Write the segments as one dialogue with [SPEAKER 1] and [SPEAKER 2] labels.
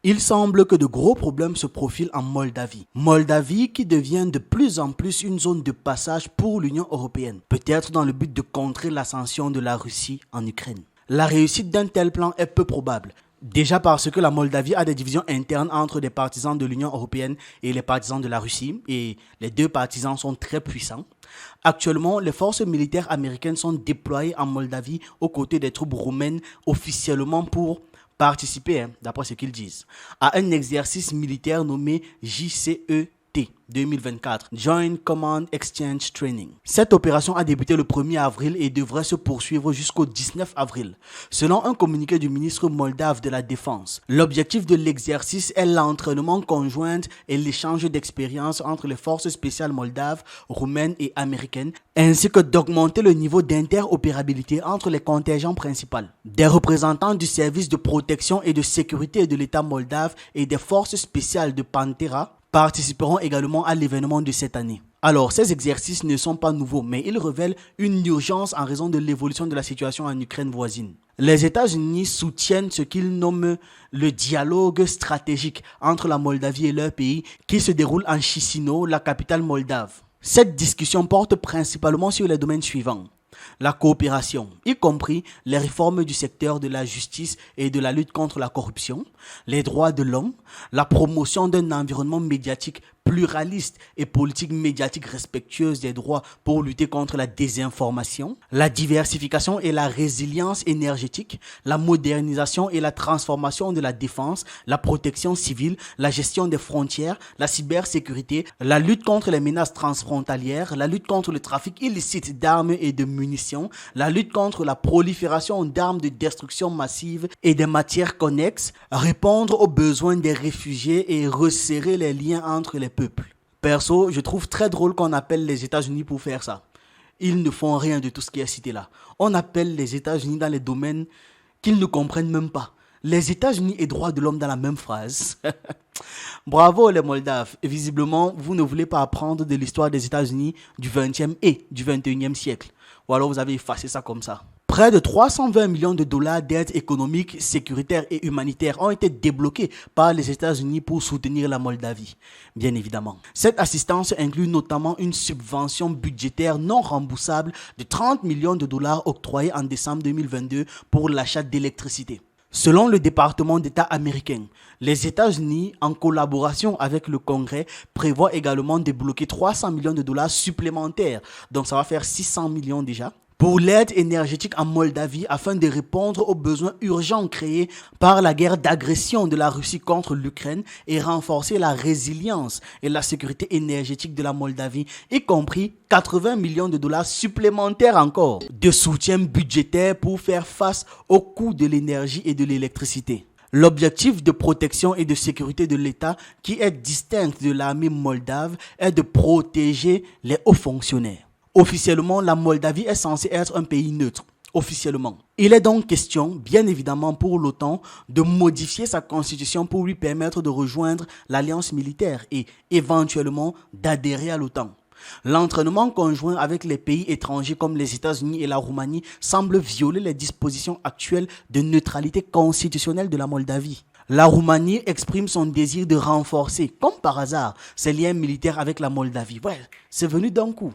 [SPEAKER 1] Il semble que de gros problèmes se profilent en Moldavie. Moldavie qui devient de plus en plus une zone de passage pour l'Union européenne, peut-être dans le but de contrer l'ascension de la Russie en Ukraine. La réussite d'un tel plan est peu probable. Déjà parce que la Moldavie a des divisions internes entre des partisans de l'Union européenne et les partisans de la Russie, et les deux partisans sont très puissants. Actuellement, les forces militaires américaines sont déployées en Moldavie aux côtés des troupes roumaines officiellement pour participer, d'après ce qu'ils disent, à un exercice militaire nommé JCET 2024, Joint Command Exchange Training. Cette opération a débuté le 1er avril et devrait se poursuivre jusqu'au 19 avril. Selon un communiqué du ministre moldave de la Défense, l'objectif de l'exercice est l'entraînement conjoint et l'échange d'expériences entre les forces spéciales moldaves, roumaines et américaines, ainsi que d'augmenter le niveau d'interopérabilité entre les contingents principaux. Des représentants du service de protection et de sécurité de l'État moldave et des forces spéciales de Pantera participeront également à l'événement de cette année. Alors, ces exercices ne sont pas nouveaux, mais ils révèlent une urgence en raison de l'évolution de la situation en Ukraine voisine. Les États-Unis soutiennent ce qu'ils nomment le dialogue stratégique entre la Moldavie et leur pays qui se déroule en Chisinau, la capitale moldave. Cette discussion porte principalement sur les domaines suivants. La coopération, y compris les réformes du secteur de la justice et de la lutte contre la corruption, les droits de l'homme, la promotion d'un environnement médiatique pluraliste et politique médiatique respectueuse des droits pour lutter contre la désinformation, la diversification et la résilience énergétique, la modernisation et la transformation de la défense, la protection civile, la gestion des frontières, la cybersécurité, la lutte contre les menaces transfrontalières, la lutte contre le trafic illicite d'armes et de munitions, la lutte contre la prolifération d'armes de destruction massive et des matières connexes, répondre aux besoins des réfugiés et resserrer les liens entre les peuples. Perso, je trouve très drôle qu'on appelle les États-Unis pour faire ça. Ils ne font rien de tout ce qui est cité là. On appelle les États-Unis dans les domaines qu'ils ne comprennent même pas. Les États-Unis et droits de l'homme dans la même phrase. Bravo les Moldaves. Visiblement, vous ne voulez pas apprendre de l'histoire des États-Unis du 20e et du 21e siècle. Ou alors vous avez effacé ça comme ça. Près de 320 millions de dollars d'aide économique, sécuritaire et humanitaire ont été débloqués par les États-Unis pour soutenir la Moldavie, bien évidemment. Cette assistance inclut notamment une subvention budgétaire non remboursable de 30 millions de dollars octroyée en décembre 2022 pour l'achat d'électricité. Selon le département d'État américain, les États-Unis, en collaboration avec le Congrès, prévoient également de débloquer 300 millions de dollars supplémentaires, donc ça va faire 600 millions déjà, pour l'aide énergétique en Moldavie afin de répondre aux besoins urgents créés par la guerre d'agression de la Russie contre l'Ukraine et renforcer la résilience et la sécurité énergétique de la Moldavie, y compris 80 millions de dollars supplémentaires encore de soutien budgétaire pour faire face aux coûts de l'énergie et de l'électricité. L'objectif de protection et de sécurité de l'État, qui est distinct de l'armée moldave, est de protéger les hauts fonctionnaires. Officiellement, la Moldavie est censée être un pays neutre. Officiellement. Il est donc question, bien évidemment pour l'OTAN, de modifier sa constitution pour lui permettre de rejoindre l'alliance militaire et éventuellement d'adhérer à l'OTAN. L'entraînement conjoint avec les pays étrangers comme les États-Unis et la Roumanie semble violer les dispositions actuelles de neutralité constitutionnelle de la Moldavie. La Roumanie exprime son désir de renforcer, comme par hasard, ses liens militaires avec la Moldavie. Ouais, c'est venu d'un coup.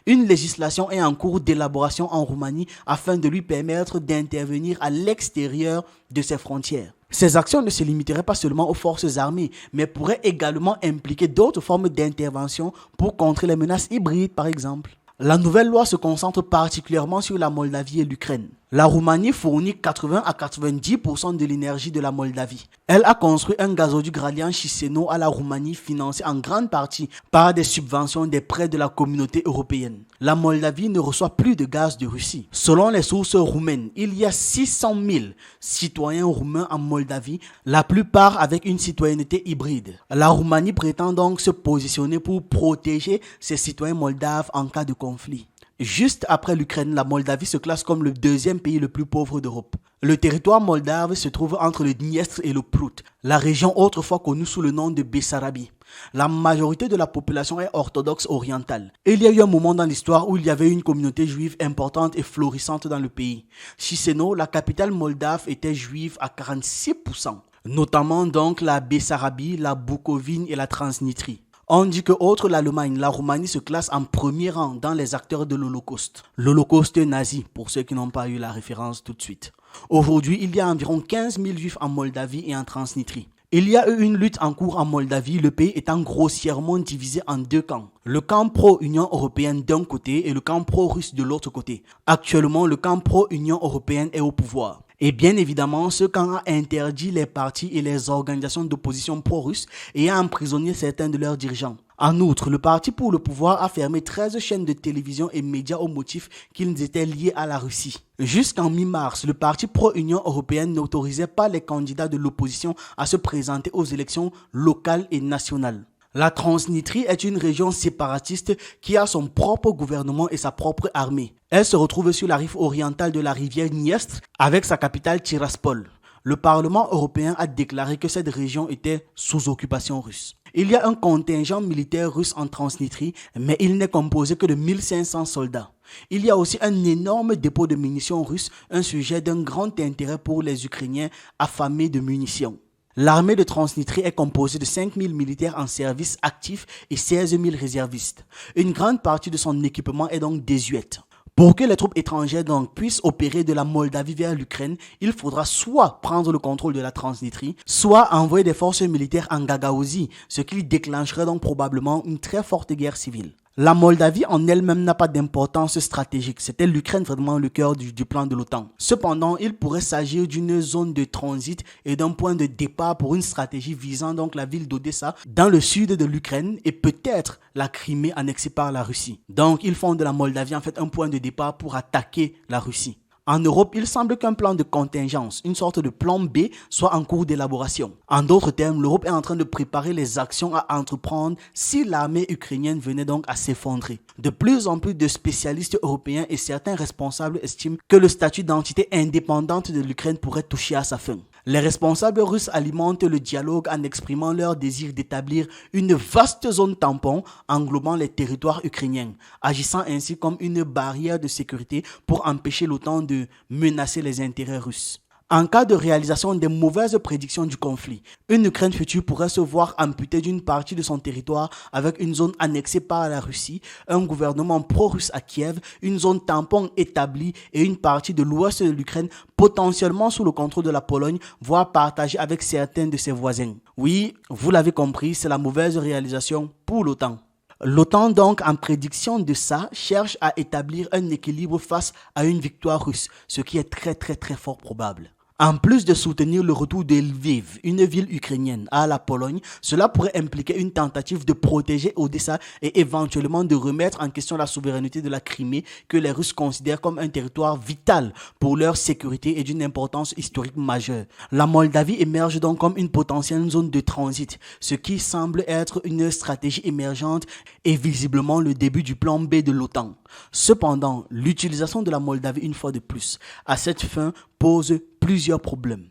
[SPEAKER 1] Une législation est en cours d'élaboration en Roumanie afin de lui permettre d'intervenir à l'extérieur de ses frontières. Ces actions ne se limiteraient pas seulement aux forces armées, mais pourraient également impliquer d'autres formes d'intervention pour contrer les menaces hybrides, par exemple. La nouvelle loi se concentre particulièrement sur la Moldavie et l'Ukraine. La Roumanie fournit 80 à 90% de l'énergie de la Moldavie. Elle a construit un gazoduc reliant Chisinau à la Roumanie financé en grande partie par des subventions des prêts de la communauté européenne. La Moldavie ne reçoit plus de gaz de Russie. Selon les sources roumaines, il y a 600 000 citoyens roumains en Moldavie, la plupart avec une citoyenneté hybride. La Roumanie prétend donc se positionner pour protéger ses citoyens moldaves en cas de conflit. Juste après l'Ukraine, la Moldavie se classe comme le deuxième pays le plus pauvre d'Europe. Le territoire moldave se trouve entre le Dniestre et le Plout, la région autrefois connue sous le nom de Bessarabie. La majorité de la population est orthodoxe orientale. Il y a eu un moment dans l'histoire où il y avait une communauté juive importante et florissante dans le pays. Chisinau, la capitale moldave, était juive à 46%. notamment donc la Bessarabie, la Bukovine et la Transnistrie. On dit que, outre l'Allemagne, la Roumanie se classe en premier rang dans les acteurs de l'Holocauste. L'Holocauste nazi, pour ceux qui n'ont pas eu la référence tout de suite. Aujourd'hui, il y a environ 15 000 juifs en Moldavie et en Transnistrie. Il y a eu une lutte en cours en Moldavie, le pays étant grossièrement divisé en deux camps. Le camp pro-Union européenne d'un côté et le camp pro-russe de l'autre côté. Actuellement, le camp pro-Union européenne est au pouvoir. Et bien évidemment, ce camp a interdit les partis et les organisations d'opposition pro-russes et a emprisonné certains de leurs dirigeants. En outre, le parti pour le pouvoir a fermé 13 chaînes de télévision et médias au motif qu'ils étaient liés à la Russie. Jusqu'en mi-mars, le parti pro-Union européenne n'autorisait pas les candidats de l'opposition à se présenter aux élections locales et nationales. La Transnistrie est une région séparatiste qui a son propre gouvernement et sa propre armée. Elle se retrouve sur la rive orientale de la rivière Dniestr avec sa capitale Tiraspol. Le Parlement européen a déclaré que cette région était sous occupation russe. Il y a un contingent militaire russe en Transnistrie, mais il n'est composé que de 1500 soldats. Il y a aussi un énorme dépôt de munitions russes, un sujet d'un grand intérêt pour les Ukrainiens affamés de munitions. L'armée de Transnistrie est composée de 5 000 militaires en service actif et 16 000 réservistes. Une grande partie de son équipement est donc désuète. Pour que les troupes étrangères donc puissent opérer de la Moldavie vers l'Ukraine, il faudra soit prendre le contrôle de la Transnistrie, soit envoyer des forces militaires en Gagaouzie, ce qui déclencherait donc probablement une très forte guerre civile. La Moldavie en elle-même n'a pas d'importance stratégique. C'était l'Ukraine vraiment le cœur du plan de l'OTAN. Cependant, il pourrait s'agir d'une zone de transit et d'un point de départ pour une stratégie visant donc la ville d'Odessa dans le sud de l'Ukraine et peut-être la Crimée annexée par la Russie. Donc, ils font de la Moldavie en fait un point de départ pour attaquer la Russie. En Europe, il semble qu'un plan de contingence, une sorte de plan B, soit en cours d'élaboration. En d'autres termes, l'Europe est en train de préparer les actions à entreprendre si l'armée ukrainienne venait donc à s'effondrer. De plus en plus de spécialistes européens et certains responsables estiment que le statut d'entité indépendante de l'Ukraine pourrait toucher à sa fin. Les responsables russes alimentent le dialogue en exprimant leur désir d'établir une vaste zone tampon englobant les territoires ukrainiens, agissant ainsi comme une barrière de sécurité pour empêcher l'OTAN de menacer les intérêts russes. En cas de réalisation des mauvaises prédictions du conflit, une Ukraine future pourrait se voir amputée d'une partie de son territoire avec une zone annexée par la Russie, un gouvernement pro-russe à Kiev, une zone tampon établie et une partie de l'ouest de l'Ukraine potentiellement sous le contrôle de la Pologne, voire partagée avec certains de ses voisins. Oui, vous l'avez compris, c'est la mauvaise réalisation pour l'OTAN. L'OTAN donc, en prédiction de ça, cherche à établir un équilibre face à une victoire russe, ce qui est très fort probable. En plus de soutenir le retour de Lviv, une ville ukrainienne, à la Pologne, cela pourrait impliquer une tentative de protéger Odessa et éventuellement de remettre en question la souveraineté de la Crimée que les Russes considèrent comme un territoire vital pour leur sécurité et d'une importance historique majeure. La Moldavie émerge donc comme une potentielle zone de transit, ce qui semble être une stratégie émergente et visiblement le début du plan B de l'OTAN. Cependant, l'utilisation de la Moldavie une fois de plus à cette fin pose plusieurs problèmes.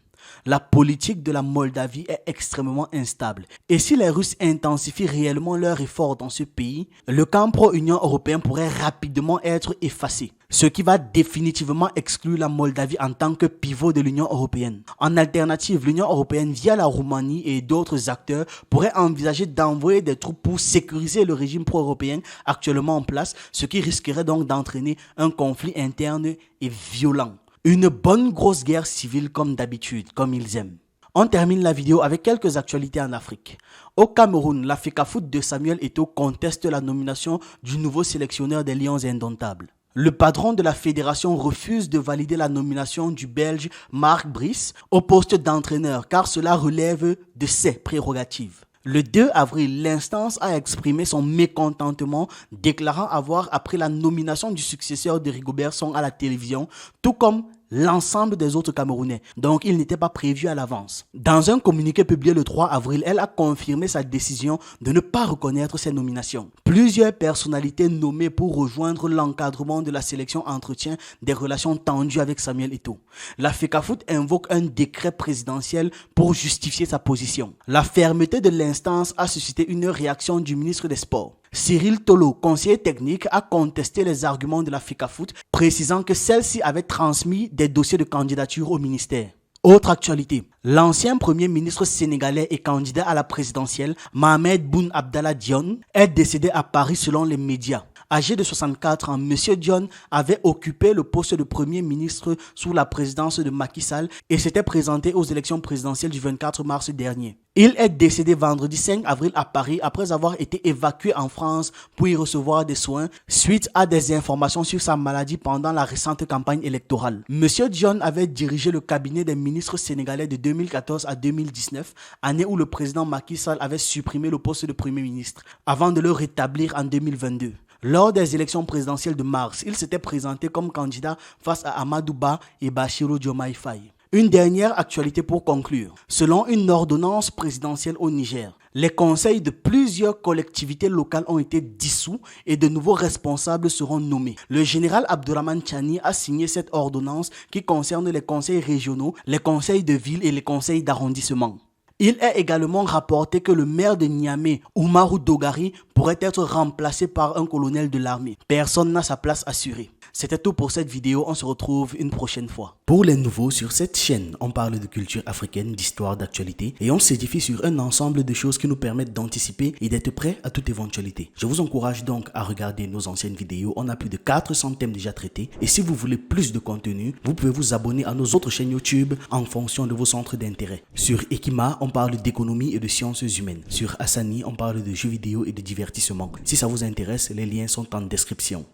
[SPEAKER 1] La politique de la Moldavie est extrêmement instable. Et si les Russes intensifient réellement leurs efforts dans ce pays, le camp pro-Union européenne pourrait rapidement être effacé. Ce qui va définitivement exclure la Moldavie en tant que pivot de l'Union européenne. En alternative, l'Union européenne via la Roumanie et d'autres acteurs pourrait envisager d'envoyer des troupes pour sécuriser le régime pro-européen actuellement en place, ce qui risquerait donc d'entraîner un conflit interne et violent. Une bonne grosse guerre civile comme d'habitude, comme ils aiment. On termine la vidéo avec quelques actualités en Afrique. Au Cameroun, la FECAFOOT de Samuel Eto'o conteste la nomination du nouveau sélectionneur des Lions indomptables. Le patron de la fédération refuse de valider la nomination du Belge Marc Brice au poste d'entraîneur car cela relève de ses prérogatives. Le 2 avril, l'instance a exprimé son mécontentement, déclarant avoir appris la nomination du successeur de Rigobert Song à la télévision, tout comme l'ensemble des autres Camerounais. Donc, il n'était pas prévu à l'avance. Dans un communiqué publié le 3 avril, elle a confirmé sa décision de ne pas reconnaître ces nominations. Plusieurs personnalités nommées pour rejoindre l'encadrement de la sélection entretiennent des relations tendues avec Samuel Eto'o. La FECAFOOT invoque un décret présidentiel pour justifier sa position. La fermeté de l'instance a suscité une réaction du ministre des Sports. Cyril Tolo, conseiller technique, a contesté les arguments de la FECAFOOT, précisant que celle-ci avait transmis des dossiers de candidature au ministère. Autre actualité, l'ancien premier ministre sénégalais et candidat à la présidentielle, Mohamed Boun Abdallah Dionne, est décédé à Paris selon les médias. Âgé de 64 ans, M. Dionne avait occupé le poste de Premier ministre sous la présidence de Macky Sall et s'était présenté aux élections présidentielles du 24 mars dernier. Il est décédé vendredi 5 avril à Paris après avoir été évacué en France pour y recevoir des soins suite à des informations sur sa maladie pendant la récente campagne électorale. M. Dionne avait dirigé le cabinet des ministres sénégalais de 2014 à 2019, année où le président Macky Sall avait supprimé le poste de Premier ministre, avant de le rétablir en 2022. Lors des élections présidentielles de mars, il s'était présenté comme candidat face à Amadou Ba et Bassirou Diomaye Faye. Une dernière actualité pour conclure. Selon une ordonnance présidentielle au Niger, les conseils de plusieurs collectivités locales ont été dissous et de nouveaux responsables seront nommés. Le général Abdourahmane Tchani a signé cette ordonnance qui concerne les conseils régionaux, les conseils de ville et les conseils d'arrondissement. Il est également rapporté que le maire de Niamey, Oumarou Dogari, pourrait être remplacé par un colonel de l'armée. Personne n'a sa place assurée. C'était tout pour cette vidéo, on se retrouve une prochaine fois. Pour les nouveaux sur cette chaîne, on parle de culture africaine, d'histoire, d'actualité et on s'édifie sur un ensemble de choses qui nous permettent d'anticiper et d'être prêts à toute éventualité. Je vous encourage donc à regarder nos anciennes vidéos, on a plus de 400 thèmes déjà traités et si vous voulez plus de contenu, vous pouvez vous abonner à nos autres chaînes YouTube en fonction de vos centres d'intérêt. Sur Ekima, on parle d'économie et de sciences humaines. Sur Hassani, on parle de jeux vidéo et de divertissement. Si ça vous intéresse, les liens sont en description.